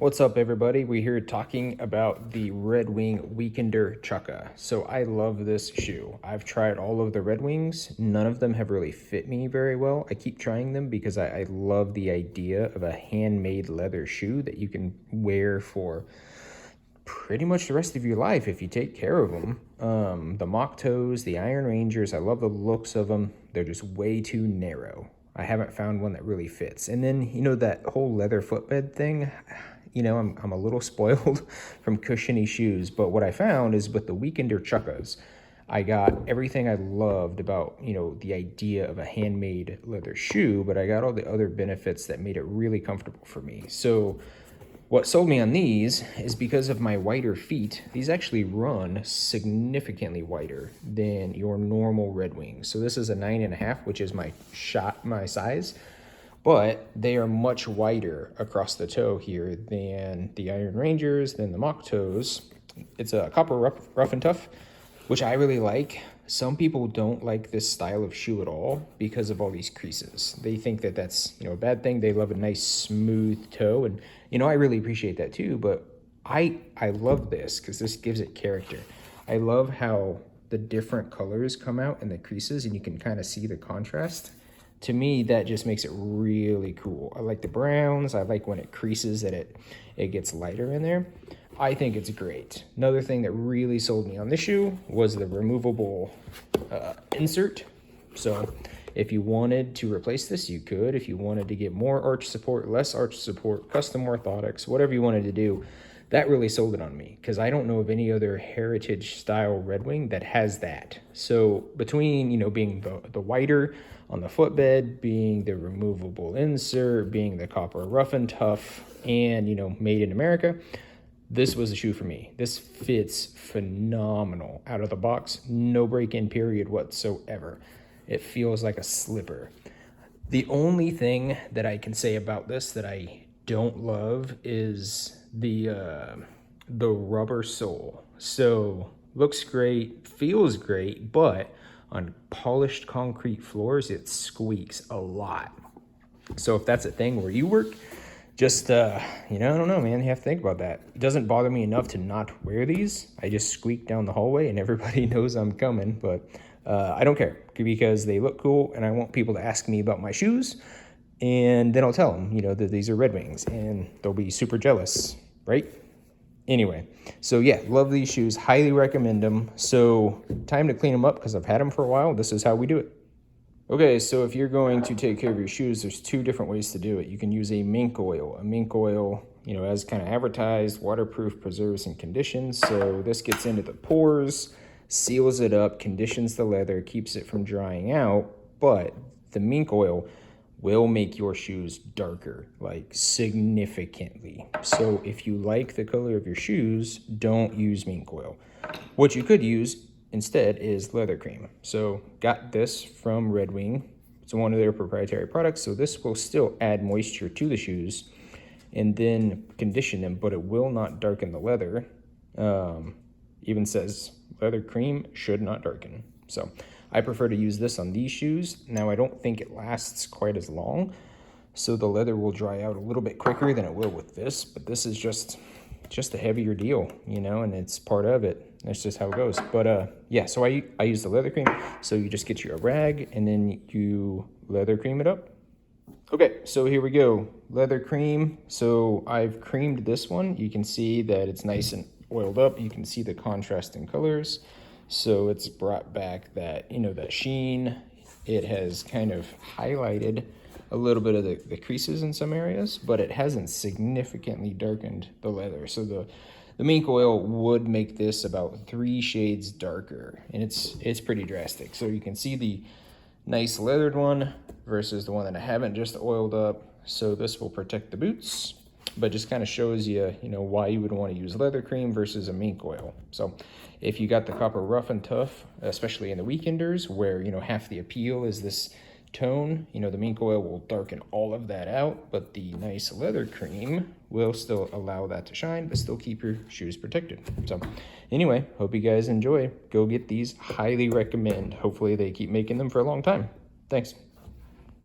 What's up, everybody? We're here talking about the Red Wing Weekender Chukka. So I love this shoe. I've tried all of the Red Wings. None of them have really fit me very well. I keep trying them because I love the idea of a handmade leather shoe that you can wear for pretty much the rest of your life if you take care of them. The mock toes, the Iron Rangers, I love the looks of them. They're just way too narrow. I haven't found one that really fits. And then, that whole leather footbed thing, I'm a little spoiled from cushiony shoes, but what I found is with the Weekender Chukkas, I got everything I loved about, the idea of a handmade leather shoe, but I got all the other benefits that made it really comfortable for me. So what sold me on these is because of my wider feet. These actually run significantly wider than your normal Red Wings. So this is a 9.5, which is my size, but they are much wider across the toe here than the Iron Rangers, than the mock toes. It's a copper rough and tough, which I really like. Some people don't like this style of shoe at all because of all these creases. They think that that's, a bad thing. They love a nice smooth toe, and I really appreciate that too, but I love this because this gives it character. I love how the different colors come out in the creases and you can kind of see the contrast. To me, that just makes it really cool. I like the browns. I like when it creases that it gets lighter in there. I think it's great. Another thing that really sold me on this shoe was the removable insert. So if you wanted to replace this, you could. If you wanted to get more arch support, less arch support, custom orthotics, whatever you wanted to do, that really sold it on me because I don't know of any other heritage style Red Wing that has that. So between, being the wider on the footbed, being the removable insert, being the copper rough and tough, and, made in America, this was a shoe for me. This fits phenomenal out of the box. No break-in period whatsoever. It feels like a slipper. The only thing that I can say about this that I don't love is the rubber sole. So looks great, feels great, but on polished concrete floors, it squeaks a lot. So if that's a thing where you work, just, I don't know, man. You have to think about that. It doesn't bother me enough to not wear these. I just squeak down the hallway and everybody knows I'm coming, but I don't care because they look cool and I want people to ask me about my shoes. And then I'll tell them, that these are Red Wings and they'll be super jealous, right? Anyway, so yeah, love these shoes. Highly recommend them. So time to clean them up because I've had them for a while. This is how we do it. Okay, so if you're going to take care of your shoes, there's two different ways to do it. You can use a mink oil. A mink oil, as kind of advertised, waterproof, preserves, and conditions. So this gets into the pores, seals it up, conditions the leather, keeps it from drying out. But the mink oil will make your shoes darker, like significantly. So if you like the color of your shoes, don't use mink oil. What you could use instead is leather cream. So got this from Red Wing. It's one of their proprietary products. So this will still add moisture to the shoes and then condition them, but it will not darken the leather. Even says leather cream should not darken. So I prefer to use this on these shoes. Now I don't think it lasts quite as long, so the leather will dry out a little bit quicker than it will with this, but this is just a heavier deal, and it's part of it. That's just how it goes. But yeah, so I use the leather cream. So you just get your rag and then you leather cream it up. Okay, so here we go. Leather cream. So I've creamed this one. You can see that it's nice and oiled up. You can see the contrast in colors. So it's brought back that, that sheen. It has kind of highlighted a little bit of the creases in some areas, but it hasn't significantly darkened the leather. So the mink oil would make this about 3 shades darker, and it's pretty drastic. So you can see the nice leathered one versus the one that I haven't just oiled up. So this will protect the boots, but just kind of shows you, why you would want to use leather cream versus a mink oil. So if you got the copper rough and tough, especially in the Weekenders, where, half the appeal is this tone, the mink oil will darken all of that out, but the nice leather cream will still allow that to shine, but still keep your shoes protected. So anyway, hope you guys enjoy. Go get these. Highly recommend. Hopefully they keep making them for a long time. Thanks.